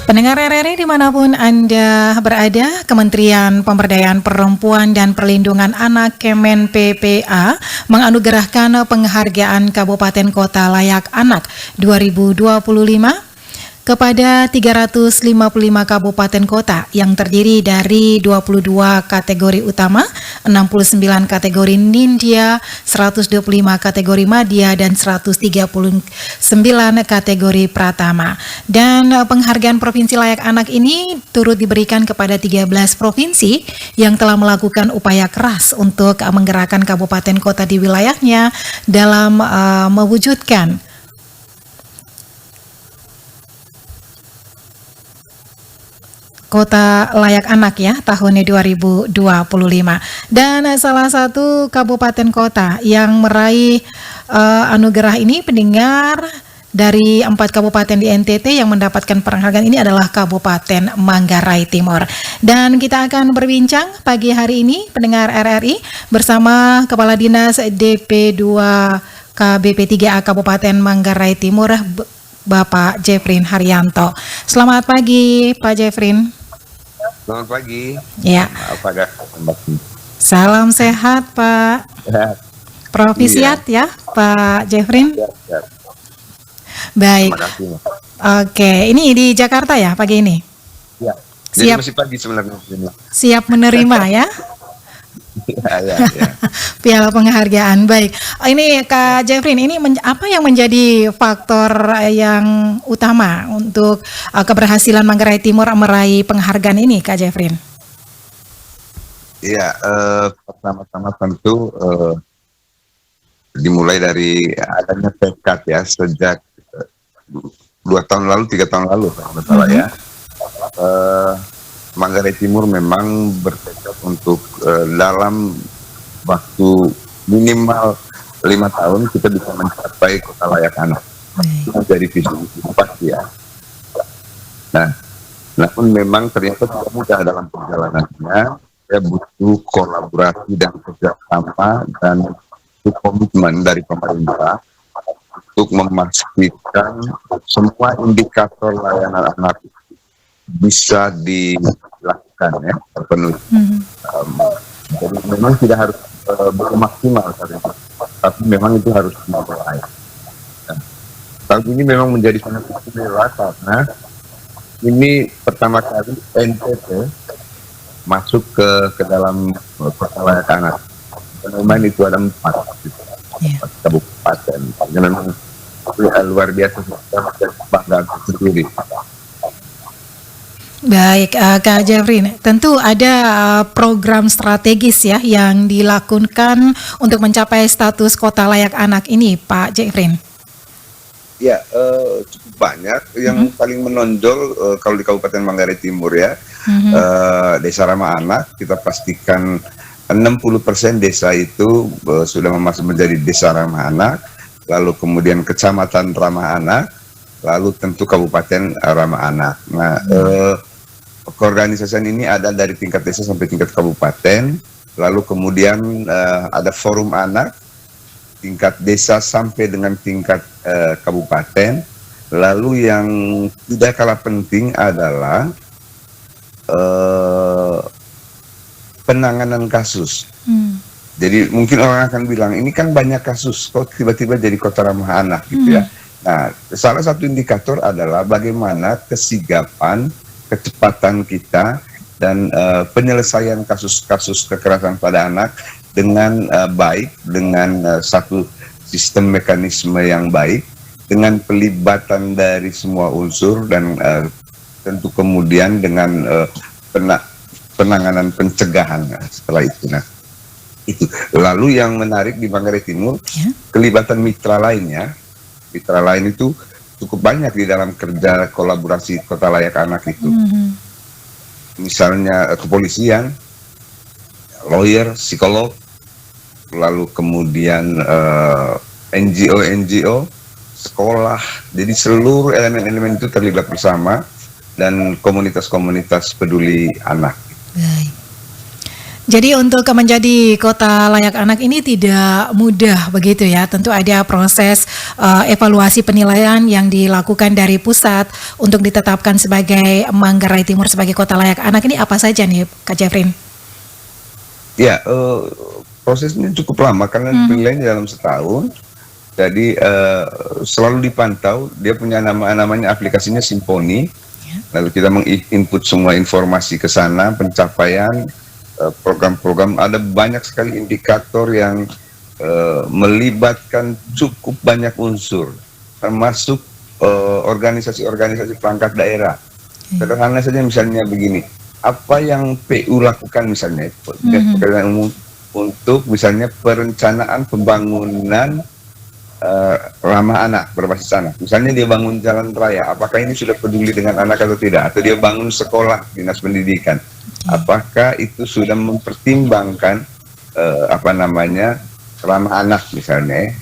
Pendengar RRI dimanapun Anda berada, Kementerian Pemberdayaan Perempuan dan Perlindungan Anak Kemen PPA menganugerahkan penghargaan Kabupaten Kota Layak Anak 2025 kepada 355 kabupaten kota yang terdiri dari 22 kategori utama, 69 kategori nindya, 125 kategori madya, dan 139 kategori pratama. Dan penghargaan Provinsi Layak Anak ini turut diberikan kepada 13 provinsi yang telah melakukan upaya keras untuk menggerakkan kabupaten kota di wilayahnya dalam mewujudkan Kota Layak Anak ya tahun 2025. Dan salah satu kabupaten kota yang meraih anugerah ini, pendengar, dari 4 kabupaten di NTT yang mendapatkan penghargaan ini adalah Kabupaten Manggarai Timur. Dan kita akan berbincang pagi hari ini, pendengar RRI, bersama Kepala Dinas DP2 KBP3A Kabupaten Manggarai Timur, Bapak Jeffrin Haryanto. Selamat pagi, Pak Jeffrin. Selamat pagi. Ya. Apakah salam sehat, Pak. Sehat. Provisiat ya, Pak Jeffrin. Sehat. Baik. Terima kasih. Oke, ini di Jakarta ya pagi ini. Ya. Siap. Jadi masih pagi sebenarnya. Siap menerima ya. Ya. Piala penghargaan. Baik. Ini Kak Jeffrin, ini apa yang menjadi faktor yang utama untuk keberhasilan Manggarai Timur meraih penghargaan ini, Kak Jeffrin? Iya, pertama-tama tentu dimulai dari adanya tekad ya sejak 2 tahun lalu, 3 tahun lalu kalau salah ya. Manggarai Timur memang bertekad untuk dalam waktu minimal 5 tahun kita bisa mencapai Kota Layak Anak. Itu dari visi pasti ya. Nah, namun memang ternyata tidak mudah dalam perjalanannya. Ya butuh kolaborasi dan kerjasama dan komitmen dari pemerintah untuk memastikan semua indikator layanan anak bisa dilakukan ya terpenuhi. Jadi memang tidak harus belum maksimal tapi memang itu harus dimulai. Nah, tahun ini memang menjadi sangat istimewa karena ini pertama kali NTT masuk ke dalam Kota Layak Anak. Pengumuman itu ada 4 kabupaten. Jadi memang luar biasa, kita bangga sendiri. Baik, Kak Jeffrin, tentu ada program strategis ya yang dilakukan untuk mencapai status Kota Layak Anak ini, Pak Jeffrin. Ya, cukup banyak. Yang paling menonjol kalau di Kabupaten Manggarai Timur ya, Desa Ramah Anak, kita pastikan 60% desa itu sudah masuk menjadi Desa Ramah Anak, lalu kemudian Kecamatan Ramah Anak, lalu tentu Kabupaten Ramah Anak. Nah, keorganisasian ini ada dari tingkat desa sampai tingkat kabupaten, lalu kemudian ada forum anak tingkat desa sampai dengan tingkat kabupaten, lalu yang tidak kalah penting adalah penanganan kasus. Jadi mungkin orang akan bilang ini kan banyak kasus, kok tiba-tiba jadi Kota Ramah Anak gitu ya. Nah, salah satu indikator adalah bagaimana kesigapan, kecepatan kita dan penyelesaian kasus-kasus kekerasan pada anak dengan baik, dengan satu sistem mekanisme yang baik, dengan pelibatan dari semua unsur dan tentu kemudian dengan penanganan pencegahan setelah itu. Nah, itu. Lalu yang menarik di Manggarai Timur, kelibatan mitra lainnya. Mitra lain itu cukup banyak di dalam kerja kolaborasi Kota Layak Anak itu. Misalnya kepolisian, lawyer, psikolog, lalu kemudian NGO, sekolah. Jadi seluruh elemen-elemen itu terlibat bersama dan komunitas-komunitas peduli anak. Baik. Jadi untuk menjadi kota layak anak ini tidak mudah begitu ya. Tentu ada proses evaluasi penilaian yang dilakukan dari pusat untuk ditetapkan sebagai Manggarai Timur sebagai kota layak anak. Ini apa saja nih Kak Jeffrey? Ya, prosesnya cukup lama karena penilaian dalam setahun. Jadi selalu dipantau. Dia punya namanya aplikasinya Simponi. Lalu kita menginput semua informasi ke sana, pencapaian, program-program. Ada banyak sekali indikator yang melibatkan cukup banyak unsur, termasuk organisasi-organisasi perangkat daerah. Sederhana saja misalnya begini, apa yang PU lakukan misalnya, pekerjaan umum untuk misalnya perencanaan pembangunan ramah anak berbasis anak. Misalnya dia bangun jalan raya, apakah ini sudah peduli dengan anak atau tidak? Atau dia bangun sekolah, dinas pendidikan, apakah itu sudah mempertimbangkan ramah anak misalnya?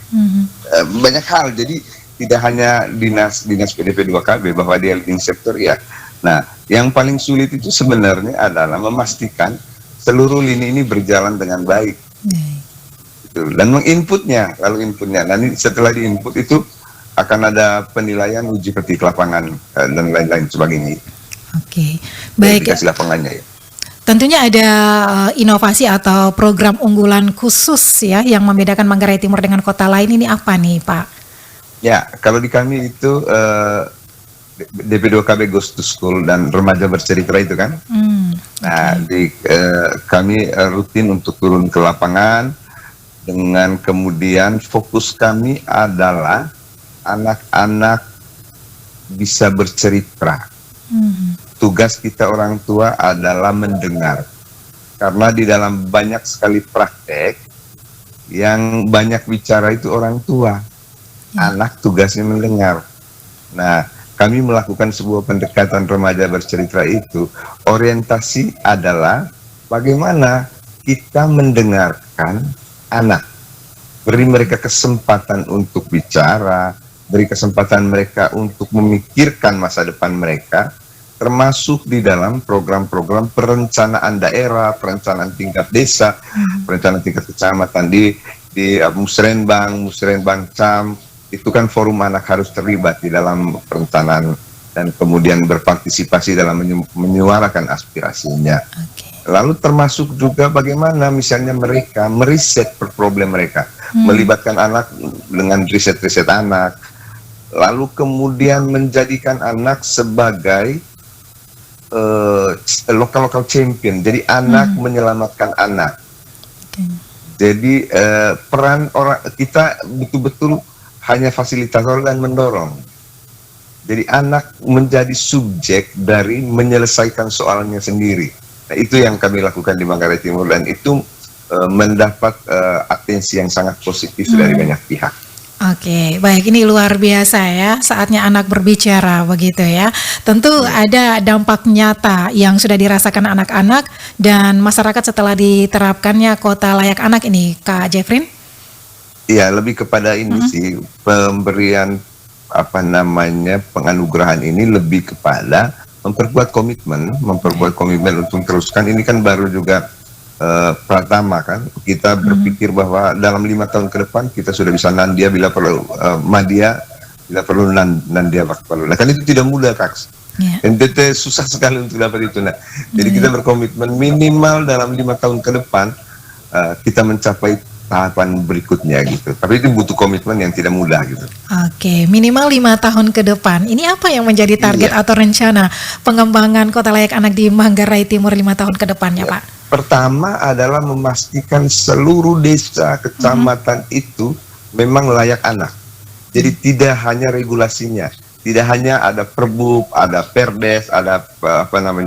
Banyak hal. Jadi tidak hanya dinas PDP 2KB bahwa dia leading sector ya. Nah, yang paling sulit itu sebenarnya adalah memastikan seluruh lini ini berjalan dengan baik. Dan menginputnya, lalu inputnya. Nanti setelah diinput itu akan ada penilaian uji petik lapangan dan lain-lain sebagainya. Oke, baik. Verifikasi lapangannya ya. Tentunya ada inovasi atau program unggulan khusus ya yang membedakan Manggarai Timur dengan kota lain. Ini apa nih Pak? Ya, kalau di kami itu DP2KB Goes to School dan remaja bercerita itu kan. Nah, kami rutin untuk turun ke lapangan. Dengan kemudian fokus kami adalah anak-anak bisa bercerita. Tugas kita orang tua adalah mendengar. Karena di dalam banyak sekali praktek, yang banyak bicara itu orang tua. Anak tugasnya mendengar. Nah, kami melakukan sebuah pendekatan remaja bercerita itu. Orientasi adalah bagaimana kita mendengarkan anak, beri mereka kesempatan untuk bicara, beri kesempatan mereka untuk memikirkan masa depan mereka, termasuk di dalam program-program perencanaan daerah, perencanaan tingkat desa, perencanaan tingkat kecamatan di Musrenbang Cam, itu kan forum anak harus terlibat di dalam perencanaan dan kemudian berpartisipasi dalam menyuarakan aspirasinya. Lalu termasuk juga bagaimana misalnya mereka meriset problem mereka, melibatkan anak dengan riset-riset anak, lalu kemudian menjadikan anak sebagai lokal champion, jadi anak menyelamatkan anak. Jadi peran orang kita betul-betul hanya fasilitator dan mendorong. Jadi anak menjadi subjek dari menyelesaikan soalnya sendiri. Nah, itu yang kami lakukan di Manggarai Timur dan itu mendapat atensi yang sangat positif dari banyak pihak. Oke, baik, ini luar biasa ya, saatnya anak berbicara begitu ya. Tentu ada dampak nyata yang sudah dirasakan anak-anak dan masyarakat setelah diterapkannya kota layak anak ini, Kak Jeffrey? Iya, lebih kepada ini sih, pemberian penganugerahan ini lebih kepada memperkuat komitmen untuk teruskan. Ini kan baru juga pertama kan, kita berpikir bahwa dalam 5 tahun ke depan kita sudah bisa Nandia bila perlu, Madia bila perlu, Nandia perlu. Nah kan itu tidak mudah Kak. NTT susah sekali untuk dapat itu. Nah, jadi kita berkomitmen minimal dalam 5 tahun ke depan kita mencapai tahapan berikutnya gitu. Tapi itu butuh komitmen yang tidak mudah gitu. Oke, minimal 5 tahun ke depan. Ini apa yang menjadi target atau rencana pengembangan kota layak anak di Manggarai Timur 5 tahun ke depannya, Pak? Pertama adalah memastikan seluruh desa, kecamatan itu memang layak anak. Jadi tidak hanya regulasinya, tidak hanya ada perbub, ada perdes, ada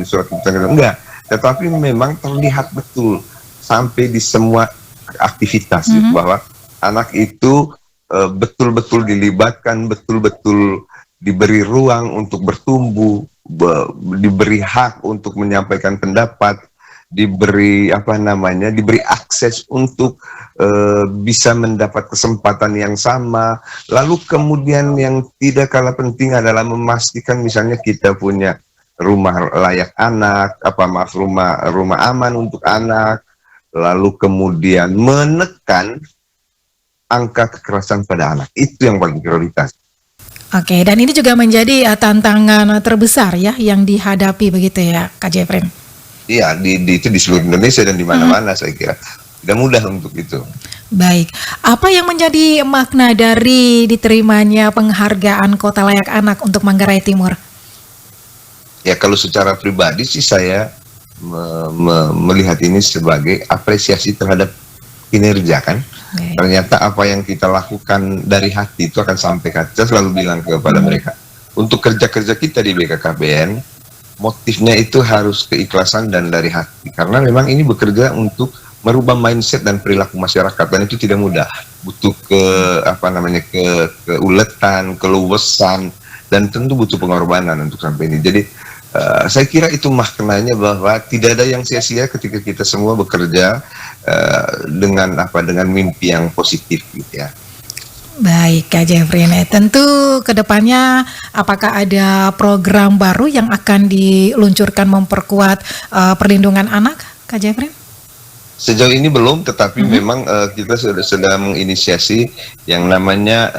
surat keputusan, enggak. Tetapi memang terlihat betul sampai di semua aktivitas bahwa anak itu betul-betul dilibatkan, betul-betul diberi ruang untuk bertumbuh, diberi hak untuk menyampaikan pendapat, diberi diberi akses untuk bisa mendapat kesempatan yang sama. Lalu kemudian yang tidak kalah penting adalah memastikan misalnya kita punya rumah layak anak, rumah aman untuk anak. lalu kemudian menekan angka kekerasan pada anak. Itu yang paling prioritas. Oke, dan ini juga menjadi tantangan terbesar ya yang dihadapi begitu ya, Kak Jeffrey. Iya, itu di seluruh Indonesia dan di mana-mana saya kira. Tidak mudah untuk itu. Baik, apa yang menjadi makna dari diterimanya penghargaan Kota Layak Anak untuk Manggarai Timur? Ya kalau secara pribadi sih saya melihat ini sebagai apresiasi terhadap kinerja kan. Baik. Ternyata apa yang kita lakukan dari hati itu akan sampai ke hati. Saya selalu bilang kepada mereka, untuk kerja-kerja kita di BKKBN, motifnya itu harus keikhlasan dan dari hati. Karena memang ini bekerja untuk merubah mindset dan perilaku masyarakat, dan itu tidak mudah. Butuh keuletan, keluasan, dan tentu butuh pengorbanan untuk sampai ini. Jadi saya kira itu maknanya bahwa tidak ada yang sia-sia ketika kita semua bekerja dengan mimpi yang positif gitu ya. Baik, Kak Jeffrey. Tentu kedepannya apakah ada program baru yang akan diluncurkan memperkuat perlindungan anak, Kak Jeffrey? Sejauh ini belum, tetapi memang kita sudah menginisiasi yang namanya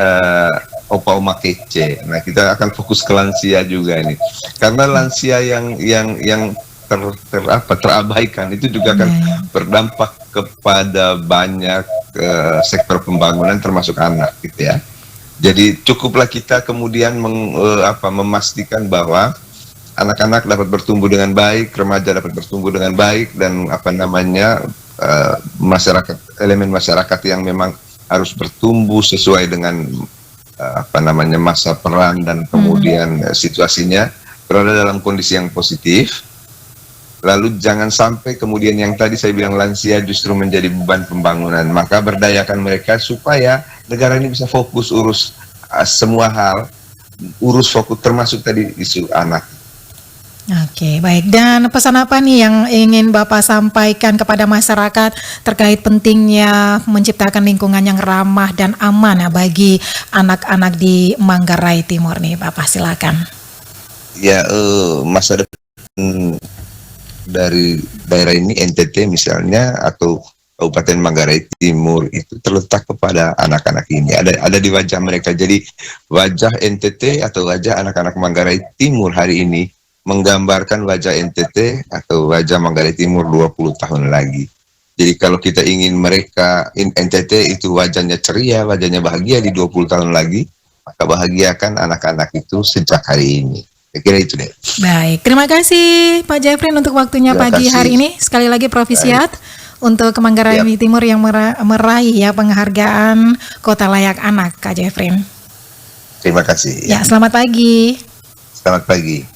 Opa Oma Kece. Nah, kita akan fokus ke lansia juga ini, karena lansia yang terabaikan itu juga akan berdampak kepada banyak sektor pembangunan termasuk anak gitu ya. Jadi cukuplah kita kemudian memastikan bahwa anak-anak dapat bertumbuh dengan baik, remaja dapat bertumbuh dengan baik, dan elemen masyarakat yang memang harus bertumbuh sesuai dengan masa peran dan kemudian situasinya berada dalam kondisi yang positif. Lalu jangan sampai kemudian yang tadi saya bilang lansia justru menjadi beban pembangunan. Maka berdayakan mereka supaya negara ini bisa fokus urus semua hal, fokus termasuk tadi isu anak. Oke, baik. Dan pesan apa nih yang ingin Bapak sampaikan kepada masyarakat terkait pentingnya menciptakan lingkungan yang ramah dan aman bagi anak-anak di Manggarai Timur nih, Bapak silakan. Ya, masa depan dari daerah ini NTT misalnya atau Kabupaten Manggarai Timur itu terletak kepada anak-anak ini, ada di wajah mereka. Jadi wajah NTT atau wajah anak-anak Manggarai Timur hari ini menggambarkan wajah NTT atau wajah Manggarai Timur 20 tahun lagi. Jadi kalau kita ingin mereka NTT itu wajahnya ceria, wajahnya bahagia di 20 tahun lagi, maka bahagiakan anak-anak itu sejak hari ini. Saya kira itu deh. Baik, terima kasih Pak Jeffrey untuk waktunya pagi hari ini. Sekali lagi Provisiat untuk Manggarai Timur yang meraih ya penghargaan Kota Layak Anak, Kak Jeffrey. Terima kasih. Ya, selamat pagi. Selamat pagi.